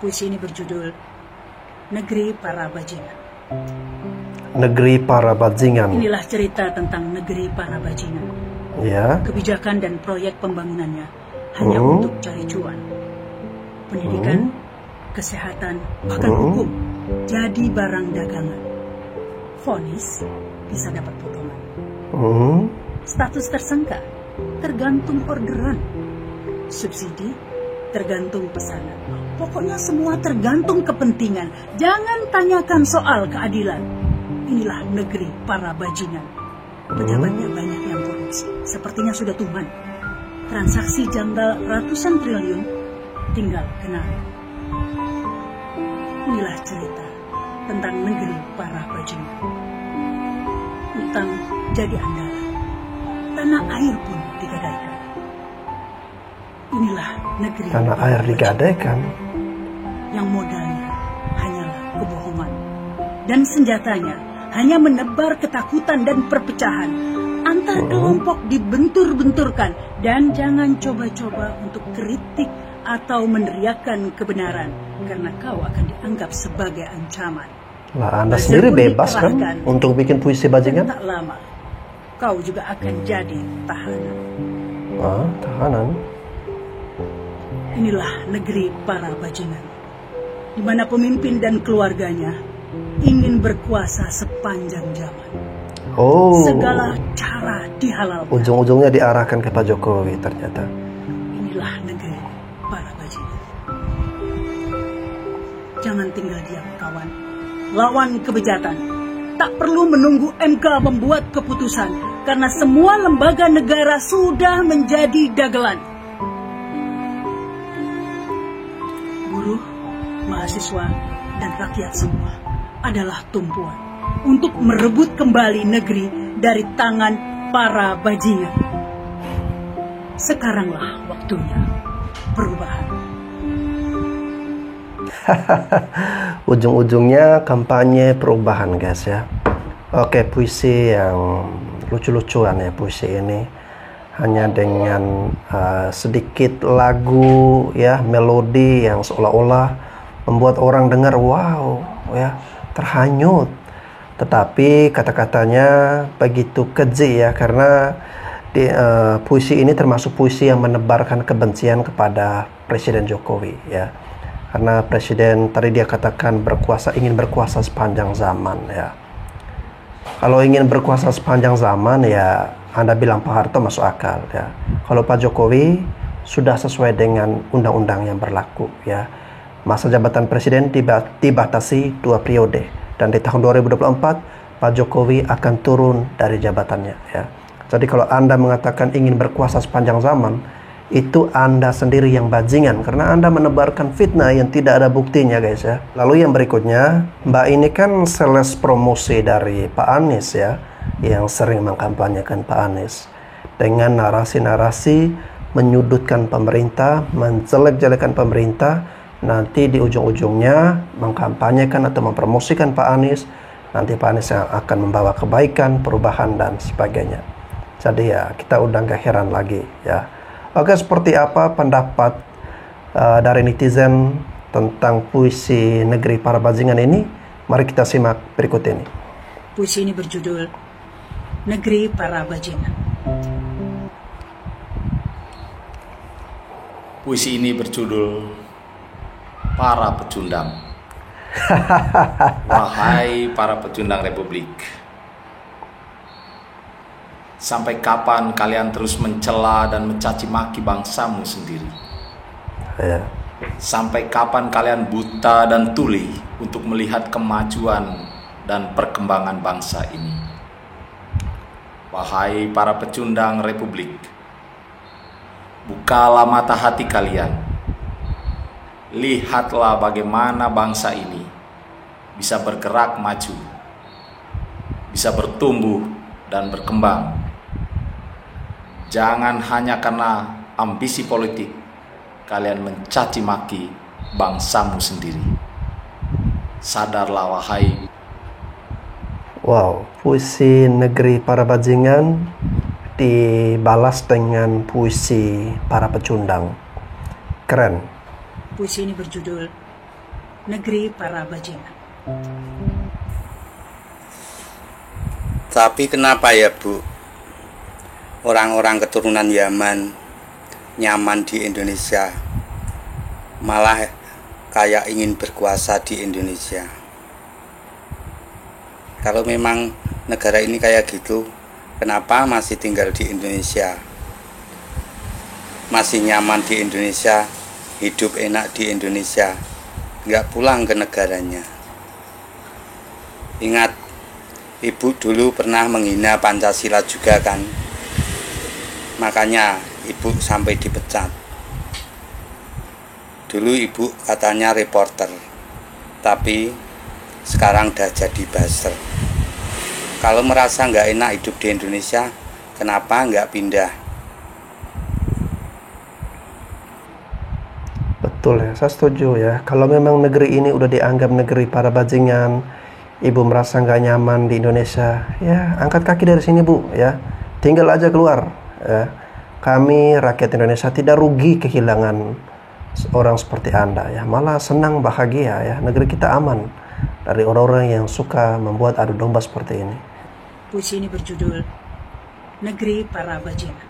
Puisi ini berjudul Negeri Para Bajingan. Negeri Para Bajingan. Inilah cerita tentang negeri para bajingan. Ya. Kebijakan dan proyek pembangunannya hanya untuk cari cuan. Pendidikan, kesehatan, bahkan hukum jadi barang dagangan. Vonis bisa dapat potongan. Status tersangka tergantung orderan. Subsidi tergantung pesanan. Pokoknya semua tergantung kepentingan. Jangan tanyakan soal keadilan. Inilah negeri para bajingan. Pejabatnya banyak yang korupsi. Sepertinya sudah tuman. Transaksi janggal ratusan triliun tinggal kenal. Inilah cerita tentang negeri para bajingan. Utang jadi andalan. Tanah air pun digadaikan. Inilah negeri Tanah air digadaikan. Yang modalnya hanyalah kebohongan. Dan senjatanya hanya menebar ketakutan dan perpecahan. Antar kelompok dibentur-benturkan. Dan jangan coba-coba untuk kritik atau meneriakkan kebenaran. Karena kau akan dianggap sebagai ancaman. Lah, Anda sendiri bebas kan untuk bikin puisi bajingan? Tak lama, kau juga akan jadi tahanan. Tahanan? Inilah negeri para bajingan, di mana pemimpin dan keluarganya ingin berkuasa sepanjang zaman. Segala cara dihalalkan. Ujung-ujungnya diarahkan ke Pak Jokowi ternyata. Inilah negeri para bajingan. Jangan tinggal diam, kawan. Lawan kebejatan. Tak perlu menunggu MK membuat keputusan, karena semua lembaga negara sudah menjadi dagelan. Buruh, mahasiswa, dan rakyat semua adalah tumpuan untuk merebut kembali negeri dari tangan para bajingan. Sekaranglah waktunya perubahan. Ujung-ujungnya kampanye perubahan, guys ya. Oke, puisi yang lucu-lucuan ya puisi ini. Hanya dengan sedikit lagu ya, melodi yang seolah-olah membuat orang dengar wow ya, terhanyut. Tetapi kata-katanya begitu keji ya, karena puisi ini termasuk puisi yang menebarkan kebencian kepada Presiden Jokowi ya. Karena Presiden tadi dia katakan ingin berkuasa sepanjang zaman ya. Kalau ingin berkuasa sepanjang zaman ya, Anda bilang Pak Harto masuk akal ya. Kalau Pak Jokowi sudah sesuai dengan undang-undang yang berlaku ya. Masa jabatan Presiden dibatasi 2 periode. Dan di tahun 2024 Pak Jokowi akan turun dari jabatannya ya. Jadi kalau Anda mengatakan ingin berkuasa sepanjang zaman, itu Anda sendiri yang bajingan, karena Anda menebarkan fitnah yang tidak ada buktinya, guys ya. Lalu yang berikutnya, Mbak ini kan sales promosi dari Pak Anies ya, yang sering mengkampanyekan Pak Anies dengan narasi-narasi menyudutkan pemerintah, menjelek-jelekan pemerintah. Nanti di ujung-ujungnya mengkampanyekan atau mempromosikan Pak Anies. Nanti Pak Anies yang akan membawa kebaikan, perubahan dan sebagainya. Jadi ya, kita udah gak heran lagi ya. Oke, seperti apa pendapat dari netizen tentang puisi Negeri Para Bajingan ini? Mari kita simak berikut ini. Puisi ini berjudul Negeri Para Bajingan. Puisi ini berjudul Para Pecundang. Wahai para pecundang Republik, sampai kapan kalian terus mencela dan mencaci maki bangsamu sendiri? Sampai kapan kalian buta dan tuli untuk melihat kemajuan dan perkembangan bangsa ini? Wahai para pecundang Republik, bukalah mata hati kalian. Lihatlah bagaimana bangsa ini bisa bergerak maju, bisa bertumbuh dan berkembang. Jangan hanya karena ambisi politik kalian mencaci maki bangsamu sendiri. Sadarlah wahai. Wow, puisi Negeri Para Bajingan dibalas dengan puisi para pecundang. Keren. Puisi ini berjudul negeri para bajingan. Tapi kenapa ya Bu, orang-orang keturunan Yaman nyaman di Indonesia, malah kayak ingin berkuasa di Indonesia? Kalau memang negara ini kayak gitu, kenapa masih tinggal di Indonesia? Masih nyaman di Indonesia, hidup enak di Indonesia, nggak pulang ke negaranya. Ingat, Ibu dulu pernah menghina Pancasila juga kan? Makanya Ibu sampai dipecat. Dulu Ibu katanya reporter, tapi sekarang udah jadi buzzer. Kalau merasa nggak enak hidup di Indonesia, kenapa nggak pindah? Betul ya, saya setuju ya. Kalau memang negeri ini udah dianggap negeri para bajingan, Ibu merasa nggak nyaman di Indonesia, ya angkat kaki dari sini Bu, ya tinggal aja keluar. Ya. Kami rakyat Indonesia tidak rugi kehilangan orang seperti Anda, ya malah senang bahagia ya. Negeri kita aman dari orang-orang yang suka membuat adu domba seperti ini. Puisi ini berjudul Negeri Para Bajingan.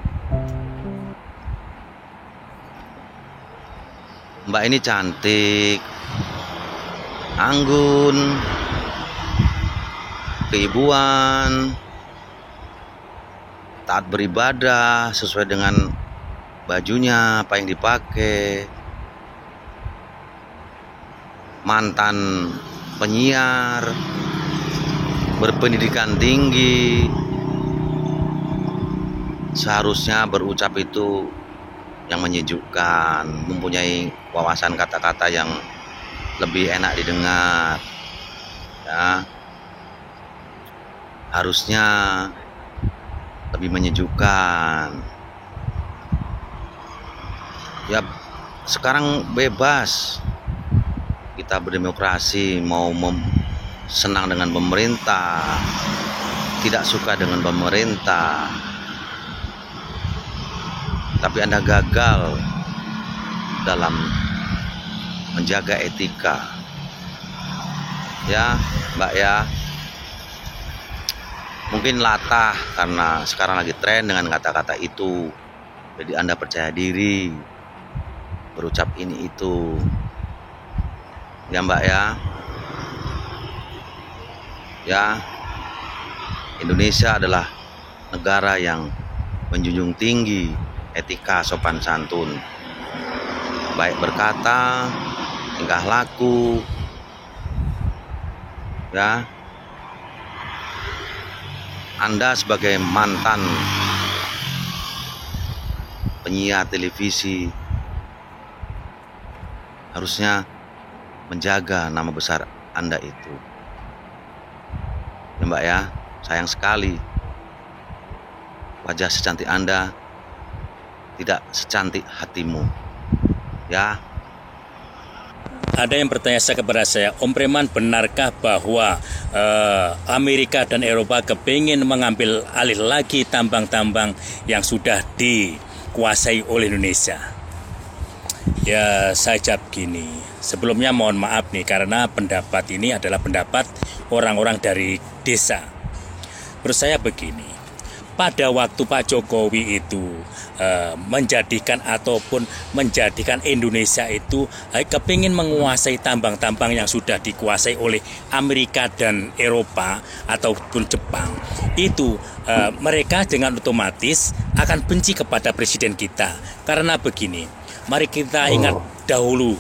Mbak ini cantik, anggun, keibuan, taat beribadah sesuai dengan bajunya apa yang dipakai, mantan penyiar, berpendidikan tinggi, seharusnya berucap itu yang menyejukkan, mempunyai wawasan kata-kata yang lebih enak didengar, ya. Harusnya lebih menyejukkan. Ya, sekarang bebas kita berdemokrasi, mau senang dengan pemerintah, tidak suka dengan pemerintah, tapi Anda gagal dalam menjaga etika, ya Mbak ya. Mungkin latah karena sekarang lagi tren dengan kata-kata itu, jadi Anda percaya diri berucap ini itu, ya Mbak ya. Ya, Indonesia adalah negara yang menjunjung tinggi etika sopan santun, baik berkata, tingkah laku, ya. Anda sebagai mantan penyiar televisi harusnya menjaga nama besar Anda itu, ya Mbak ya. Sayang sekali wajah secantik Anda tidak secantik hatimu, ya. Ada yang bertanya kepada saya, Om Preman, benarkah bahwa Amerika dan Eropa kepingin mengambil alih lagi tambang-tambang yang sudah dikuasai oleh Indonesia? Ya, saya jawab gini. Sebelumnya mohon maaf nih, karena pendapat ini adalah pendapat orang-orang dari desa. Menurut saya begini, pada waktu Pak Jokowi itu menjadikan Indonesia itu kepingin menguasai tambang-tambang yang sudah dikuasai oleh Amerika dan Eropa ataupun Jepang, itu mereka dengan otomatis akan benci kepada presiden kita. Karena begini, mari kita ingat dahulu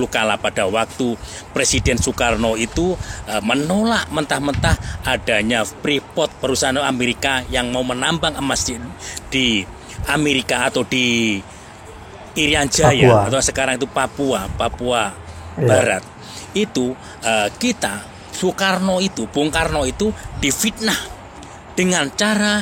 kala pada waktu Presiden Soekarno itu menolak mentah-mentah adanya Freeport, perusahaan Amerika yang mau menambang emas di Amerika atau di Irian Jaya, atau sekarang itu Papua Barat. Itu Bung Karno itu difitnah dengan cara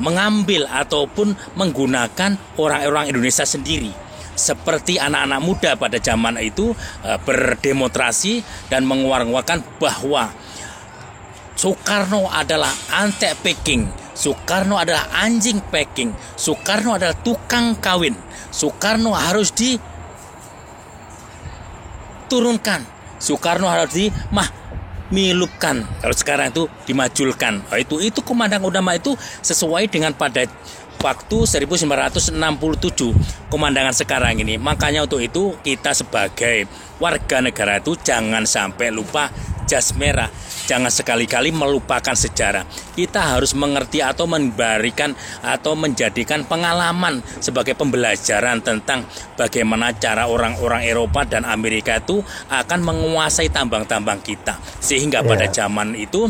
mengambil ataupun menggunakan orang-orang Indonesia sendiri. Seperti anak-anak muda pada zaman itu berdemonstrasi dan menguar-nguarkan bahwa Soekarno adalah antek packing, Soekarno adalah anjing packing, Soekarno adalah tukang kawin, Soekarno harus diturunkan Soekarno harus milupkan, kalau sekarang itu dimajulkan. Itu komandan utama itu sesuai dengan pada waktu 1967 komandangan sekarang ini. Makanya untuk itu kita sebagai warga negara itu jangan sampai lupa jas merah. Jangan sekali-kali melupakan sejarah. Kita harus mengerti atau memberikan atau menjadikan pengalaman sebagai pembelajaran tentang bagaimana cara orang-orang Eropa dan Amerika itu akan menguasai tambang-tambang kita. Sehingga pada zaman itu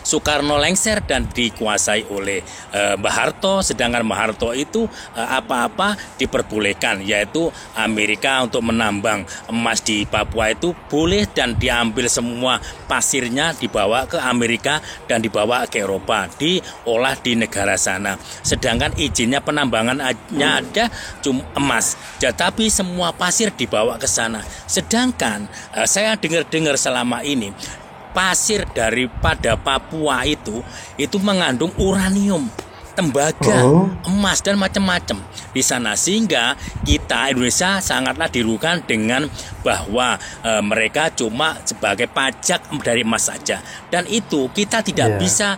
Soekarno lengser dan dikuasai oleh Mbah Harto, sedangkan Mbah Harto itu apa-apa diperbolehkan, yaitu Amerika untuk menambang emas di Papua itu boleh dan diambil semua pasirnya dibawa ke Amerika dan dibawa ke Eropa, diolah di negara sana. Sedangkan izinnya penambangannya ada cuma emas, tapi semua pasir dibawa ke sana. Sedangkan saya dengar selama ini pasir daripada Papua itu mengandung uranium, tembaga, emas dan macam-macam di sana, sehingga kita Indonesia sangatlah dirugikan dengan bahwa mereka cuma sebagai pajak dari emas saja, dan itu kita tidak bisa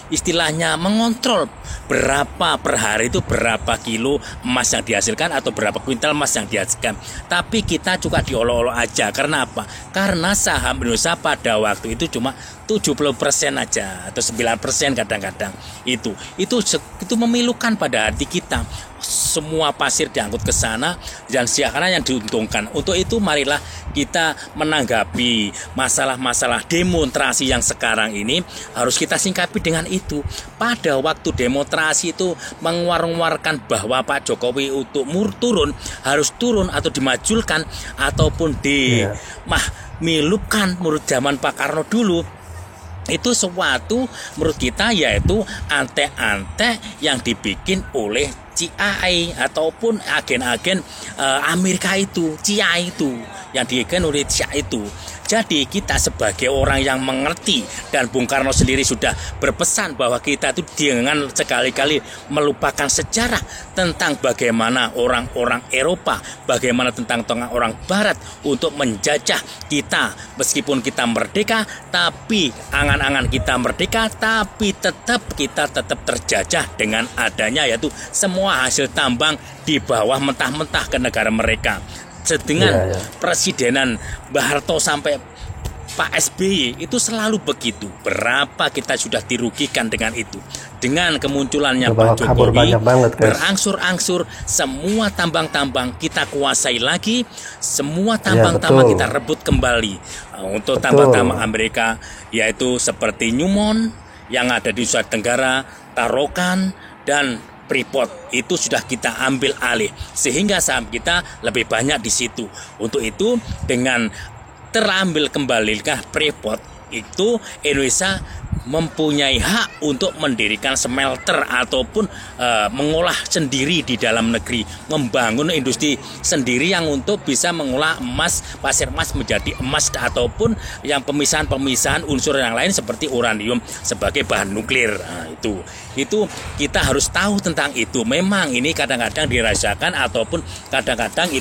istilahnya mengontrol berapa per hari itu berapa kilo emas yang dihasilkan atau berapa kuintal emas yang dihasilkan. Tapi kita juga diolok-olok aja. Karena apa? Karena saham Indonesia pada waktu itu cuma 70% aja atau 9% kadang-kadang. Itu memilukan pada hati kita. Semua pasir diangkut ke sana dan siapa yang diuntungkan. Untuk itu marilah kita menanggapi masalah-masalah demonstrasi yang sekarang ini harus kita singkapi dengan itu. Pada waktu demonstrasi itu menguar-nguarkan bahwa Pak Jokowi untuk harus turun atau dimajulkan ataupun milupkan menurut zaman Pak Karno dulu. Itu sesuatu menurut kita yaitu ante-ante yang dibikin oleh CIA ataupun agen-agen Amerika itu, CIA itu yang dibikin oleh CIA itu. Jadi kita sebagai orang yang mengerti, dan Bung Karno sendiri sudah berpesan bahwa kita itu jangan sekali-kali melupakan sejarah tentang bagaimana orang-orang Eropa, bagaimana tentang orang Barat untuk menjajah kita. Meskipun kita merdeka, tapi angan-angan kita merdeka, tapi kita tetap terjajah dengan adanya yaitu semua hasil tambang dibawa mentah-mentah ke negara mereka. Dengan presidenan Mbah Harto sampai Pak SBY itu selalu begitu. Berapa kita sudah dirugikan dengan itu. Dengan kemunculannya Pak Jokowi, berangsur-angsur semua tambang-tambang kita kuasai lagi, semua tambang-tambang kita rebut kembali. Untuk tambang-tambang Amerika yaitu seperti Newmont yang ada di Nusa Tenggara, Tarokan dan Freeport itu sudah kita ambil alih sehingga saham kita lebih banyak di situ. Untuk itu dengan terambil kembalilah Freeport itu Indonesia mempunyai hak untuk mendirikan smelter ataupun mengolah sendiri di dalam negeri, membangun industri sendiri yang untuk bisa mengolah emas, pasir emas menjadi emas ataupun yang pemisahan-pemisahan unsur yang lain seperti uranium sebagai bahan nuklir. Nah, itu kita harus tahu tentang itu. Memang ini kadang-kadang dirasakan ataupun kadang-kadang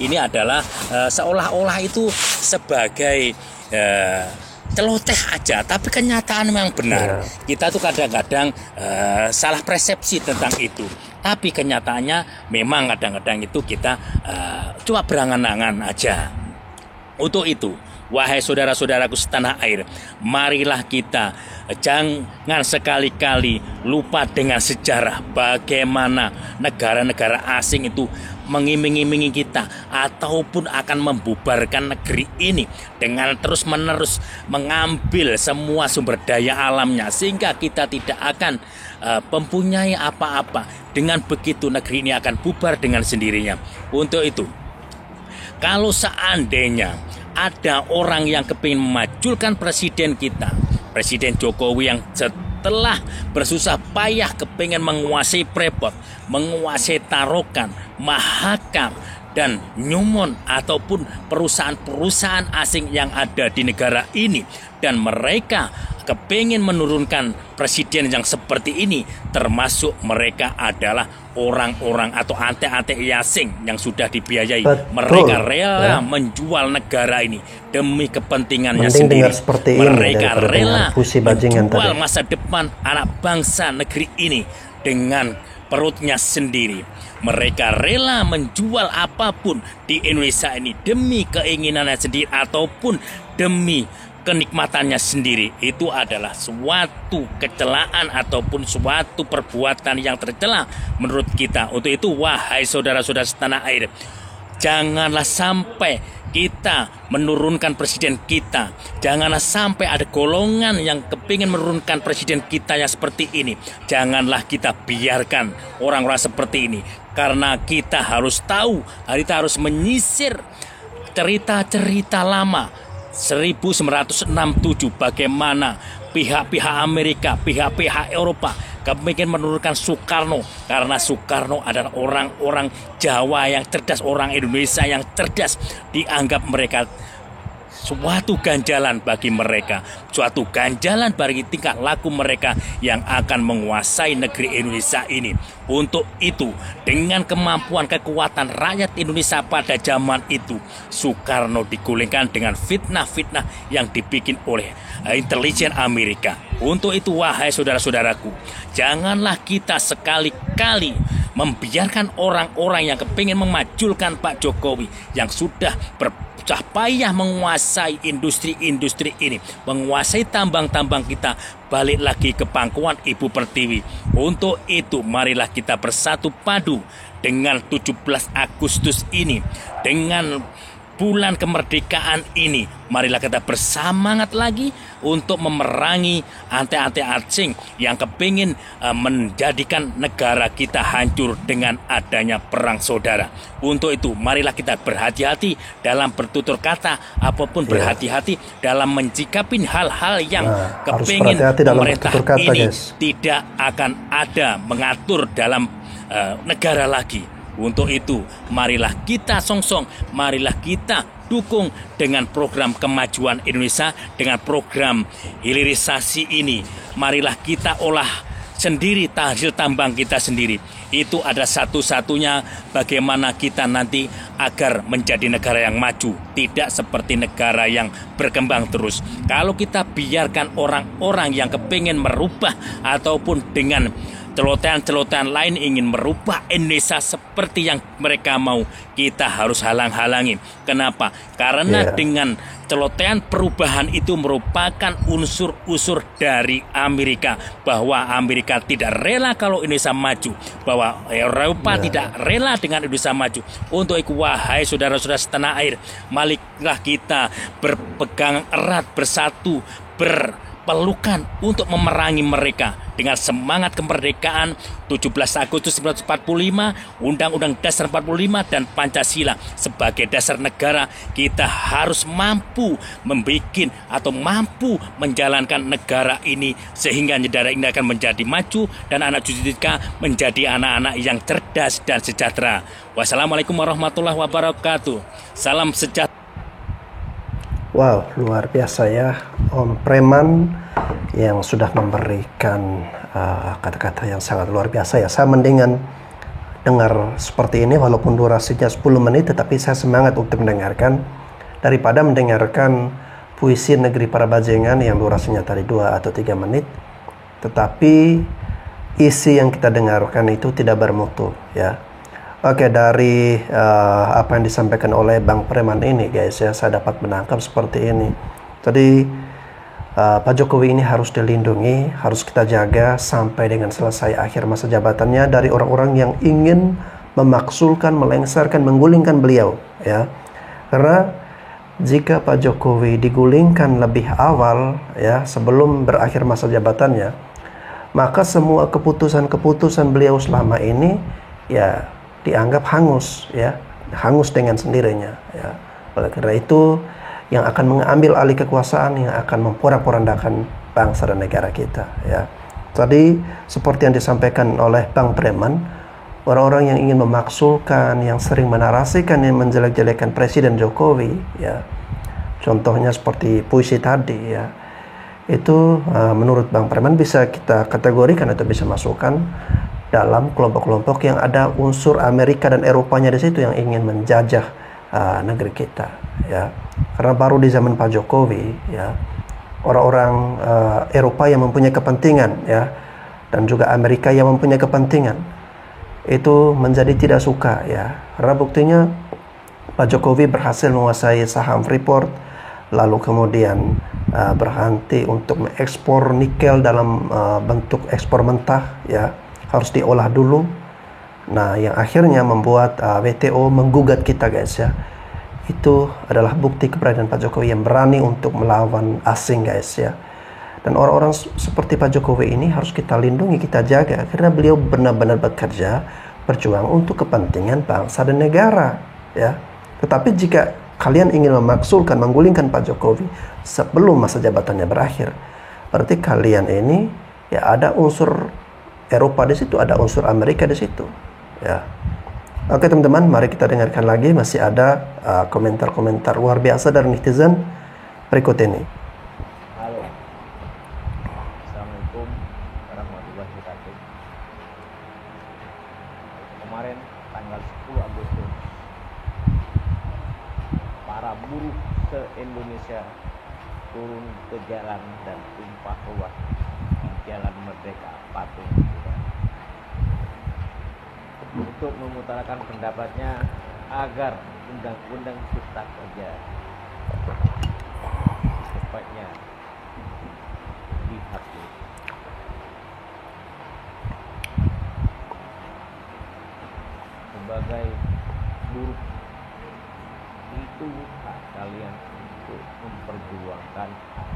ini adalah seolah-olah itu sebagai celoteh aja, tapi kenyataan memang benar. Kita tuh kadang-kadang salah persepsi tentang itu, tapi kenyataannya memang kadang-kadang itu kita cuma berangan-angan aja. Untuk itu, wahai saudara-saudaraku setanah air, marilah kita jangan sekali-kali lupa dengan sejarah bagaimana negara-negara asing itu mengiming-imingi kita ataupun akan membubarkan negeri ini dengan terus-menerus mengambil semua sumber daya alamnya sehingga kita tidak akan mempunyai apa-apa. Dengan begitu negeri ini akan bubar dengan sendirinya. Untuk itu, kalau seandainya ada orang yang kepingin memajulkan presiden kita, Presiden Jokowi yang setelah bersusah payah kepingin menguasai Freeport, menguasai Tarokan, Mahakam, dan Newmont ataupun perusahaan-perusahaan asing yang ada di negara ini, dan mereka kepingin menurunkan presiden yang seperti ini, termasuk mereka adalah orang-orang atau ante-ante asing yang sudah dibiayai. Betul, mereka rela ya, menjual negara ini demi kepentingannya mending sendiri. dengar seperti ini Mereka daripada rela dengar puisi bajingan menjual tadi. masa depan anak bangsa negeri ini dengan perutnya sendiri. Mereka rela menjual apapun di Indonesia ini demi keinginannya sendiri ataupun demi kenikmatannya sendiri. Itu adalah suatu kecelaan ataupun suatu perbuatan yang tercela menurut kita. Untuk itu, wahai saudara-saudara setanah air, janganlah sampai kita menurunkan presiden kita. Janganlah sampai ada golongan yang kepingin menurunkan presiden kita yang seperti ini. Janganlah kita biarkan orang-orang seperti ini. Karena kita harus tahu, kita harus menyisir cerita-cerita lama 1967, bagaimana pihak-pihak Amerika, pihak-pihak Eropa kepingin menurunkan Soekarno, karena Soekarno adalah orang-orang Jawa yang cerdas, orang Indonesia yang cerdas. Dianggap mereka suatu ganjalan bagi mereka, suatu ganjalan bagi tingkah laku mereka yang akan menguasai negeri Indonesia ini. Untuk itu, dengan kemampuan kekuatan rakyat Indonesia pada zaman itu, Soekarno digulingkan dengan fitnah-fitnah yang dibikin oleh intelijen Amerika. Untuk itu, wahai saudara-saudaraku, janganlah kita sekali-kali membiarkan orang-orang yang kepingin memajulkan Pak Jokowi yang sudah bersusah payah menguasai industri-industri ini, menguasai tambang-tambang kita, balik lagi ke pangkuan Ibu Pertiwi. Untuk itu, marilah kita bersatu padu dengan 17 Agustus ini, dengan bulan kemerdekaan ini. Marilah kita bersemangat lagi untuk memerangi ante-ante asing yang kepingin menjadikan negara kita hancur dengan adanya perang saudara. Untuk itu, marilah kita berhati-hati dalam bertutur kata, apapun berhati-hati dalam mencikapi hal-hal yang kepingin pemerintah ini tidak akan ada mengatur dalam negara lagi. Untuk itu, marilah kita songsong, marilah kita dukung dengan program kemajuan Indonesia, dengan program hilirisasi ini. Marilah kita olah sendiri hasil tambang kita sendiri. Itu ada satu-satunya bagaimana kita nanti agar menjadi negara yang maju, tidak seperti negara yang berkembang terus. Kalau kita biarkan orang-orang yang kepingin merubah ataupun dengan celotehan-celotehan lain ingin merubah Indonesia seperti yang mereka mau, kita harus halang-halangi. Kenapa? Karena dengan celotehan perubahan itu merupakan unsur-unsur dari Amerika, bahwa Amerika tidak rela kalau Indonesia maju, bahwa Eropa tidak rela dengan Indonesia maju. Untuk itu, wahai saudara-saudara setanah air, marilah kita berpegang erat, bersatu, berpelukan untuk memerangi mereka dengan semangat kemerdekaan 17 Agustus 1945, Undang-Undang Dasar 45 dan Pancasila sebagai dasar negara. Kita harus mampu membuat atau mampu menjalankan negara ini sehingga negara ini akan menjadi maju dan anak cucu kita menjadi anak-anak yang cerdas dan sejahtera. Wassalamualaikum warahmatullahi wabarakatuh. Salam sejahtera. Wow, luar biasa ya Om Preman yang sudah memberikan kata-kata yang sangat luar biasa ya. Saya mendingan dengar seperti ini walaupun durasinya 10 menit, tetapi saya semangat untuk mendengarkan daripada mendengarkan puisi Negeri Para Bajingan yang durasinya tadi 2 atau 3 menit, tetapi isi yang kita dengarkan itu tidak bermutu ya. Oke, dari apa yang disampaikan oleh Bang Preman ini guys ya, saya dapat menangkap seperti ini. Tadi Pak Jokowi ini harus dilindungi, harus kita jaga sampai dengan selesai akhir masa jabatannya dari orang-orang yang ingin memaksulkan, melengsarkan, menggulingkan beliau ya. Karena jika Pak Jokowi digulingkan lebih awal ya, sebelum berakhir masa jabatannya, maka semua keputusan-keputusan beliau selama ini ya dianggap hangus ya, hangus dengan sendirinya ya. Oleh karena itu, yang akan mengambil alih kekuasaan, yang akan memporak-porandakan bangsa dan negara kita ya. Tadi seperti yang disampaikan oleh Bang Preman, orang-orang yang ingin memaksulkan, yang sering menarasikan, yang menjelek-jelekan Presiden Jokowi, ya, contohnya seperti puisi tadi, ya, itu menurut Bang Preman bisa kita kategorikan atau bisa masukkan dalam kelompok-kelompok yang ada unsur Amerika dan Eropanya di situ, yang ingin menjajah negeri kita, ya. Karena baru di zaman Pak Jokowi, ya, orang-orang Eropa yang mempunyai kepentingan, ya, dan juga Amerika yang mempunyai kepentingan itu menjadi tidak suka, ya, karena buktinya Pak Jokowi berhasil menguasai saham Freeport, lalu kemudian berhenti untuk mengekspor nikel dalam bentuk ekspor mentah, ya, harus diolah dulu. Nah, yang akhirnya membuat WTO menggugat kita, guys, ya. Itu adalah bukti keberadaan Pak Jokowi yang berani untuk melawan asing, guys, ya. Dan orang-orang seperti Pak Jokowi ini harus kita lindungi, kita jaga, karena beliau benar-benar bekerja, berjuang untuk kepentingan bangsa dan negara, ya. Tetapi jika kalian ingin memaksulkan, menggulingkan Pak Jokowi sebelum masa jabatannya berakhir, berarti kalian ini, ya, ada unsur Eropa di situ, ada unsur Amerika di situ, ya. Oke teman-teman, mari kita dengarkan lagi, masih ada komentar-komentar luar biasa dari netizen berikut ini. Kemarin tanggal 10 Agustus para buruh se-Indonesia turun ke jalan dan tumpah ruah di Jalan Merdeka Patung Kuda untuk mengutarakan pendapatnya agar undang-undang cipta kerja secepatnya dihapus. Sebagai buruh, itu hak kalian untuk memperjuangkan hak.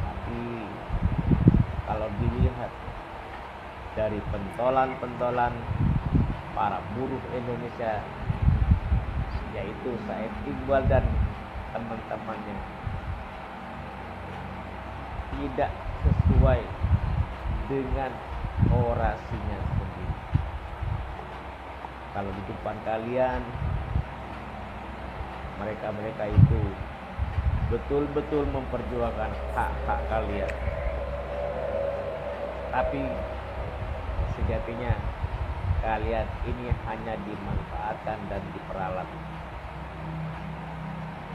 Tapi kalau dilihat dari pentolan-pentolan para buruh Indonesia, yaitu Said Iqbal dan teman-temannya, tidak sesuai dengan orasinya sendiri. Kalau di depan kalian, mereka-mereka itu betul-betul memperjuangkan hak-hak kalian, tapi sejatinya kalian ini hanya dimanfaatkan dan diperalat.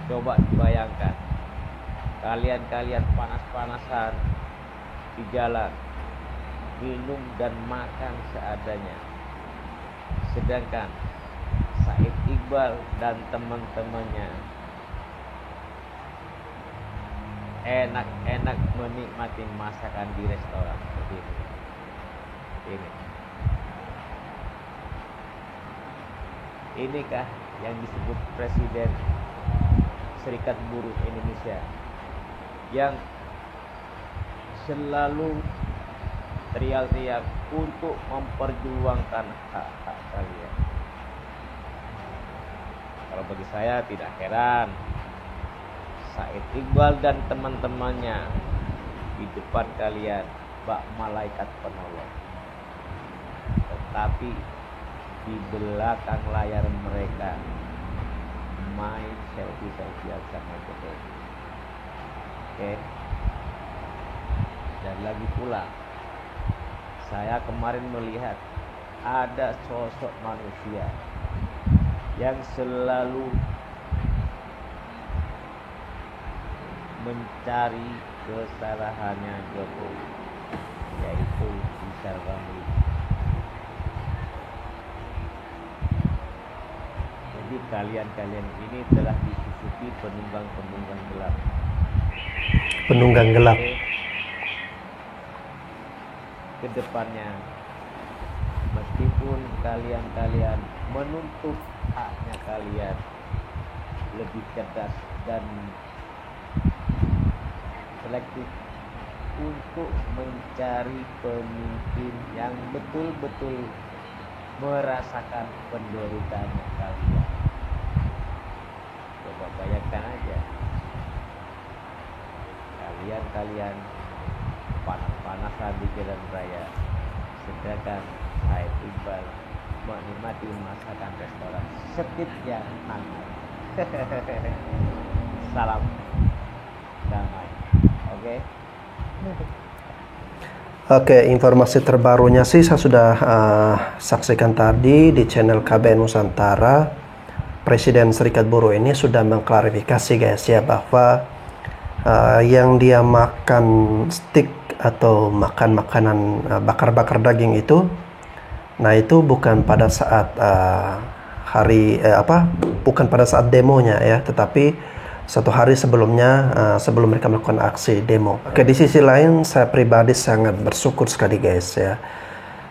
Coba dibayangkan, kalian panas-panasan di jalan, minum dan makan seadanya, sedangkan Said Iqbal dan teman-temannya enak-enak menikmati masakan di restoran seperti ini. Inikah yang disebut Presiden Serikat Buruh Indonesia yang selalu teriak-teriak untuk memperjuangkan hak-hak kalian? Kalau bagi saya tidak heran Said Iqbal dan teman-temannya di depan kalian bak malaikat penolong, tetapi di belakang layar mereka main selfie-selfie sama Jokowi. Oke. Dan lagi pula, saya kemarin melihat ada sosok manusia yang selalu mencari kesalahannya Jokowi, yaitu Syar Ramli. Jadi kalian ini telah disusupi penunggang-penunggang gelap. Penunggang gelap. Kedepannya, meskipun kalian menuntut haknya kalian lebih cerdas dan selektif untuk mencari pemimpin yang betul-betul merasakan penderitaan kalian. Coba bayangkan aja, kalian panas-panasan di jalan raya, sedangkan Said Iqbal menikmati masakan restoran Setit yang hangat. Salam damai. Oke. Oke, informasi terbarunya sih saya sudah saksikan tadi di channel KBN Nusantara. Presiden Serikat Buruh ini sudah mengklarifikasi guys ya, bahwa yang dia makan steak atau makan makanan bakar-bakar daging itu, nah itu bukan pada saat bukan pada saat demonya ya, tetapi satu hari sebelumnya, sebelum mereka melakukan aksi demo. Oke, di sisi lain saya pribadi sangat bersyukur sekali guys ya.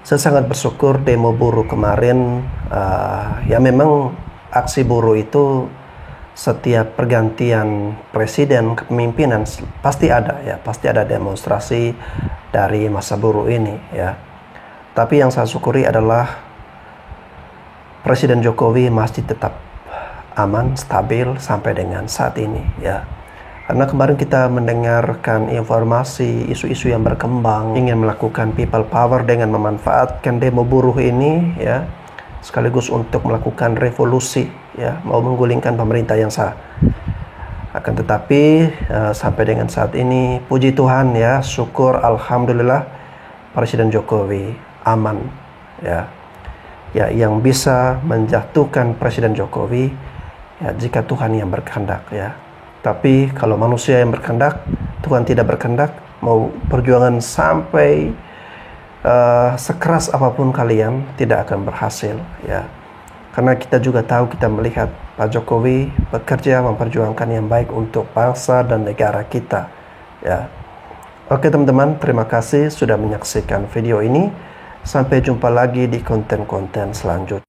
Saya sangat bersyukur demo buruh kemarin, ya memang aksi buruh itu setiap pergantian presiden kepemimpinan pasti ada ya, pasti ada demonstrasi dari masa buruh ini ya. Tapi yang saya syukuri adalah Presiden Jokowi masih tetap aman, stabil sampai dengan saat ini ya. Karena kemarin kita mendengarkan informasi isu-isu yang berkembang ingin melakukan people power dengan memanfaatkan demo buruh ini ya, sekaligus untuk melakukan revolusi ya, mau menggulingkan pemerintah yang sah. Akan tetapi sampai dengan saat ini puji Tuhan ya, syukur alhamdulillah Presiden Jokowi aman ya. Ya, yang bisa menjatuhkan Presiden Jokowi ya jika Tuhan yang berkehendak ya. Tapi kalau manusia yang berkehendak, Tuhan tidak berkehendak, mau perjuangan sampai sekeras apapun kalian tidak akan berhasil ya. Karena kita juga tahu, kita melihat Pak Jokowi bekerja memperjuangkan yang baik untuk bangsa dan negara kita ya. Oke teman-teman, terima kasih sudah menyaksikan video ini. Sampai jumpa lagi di konten-konten selanjutnya.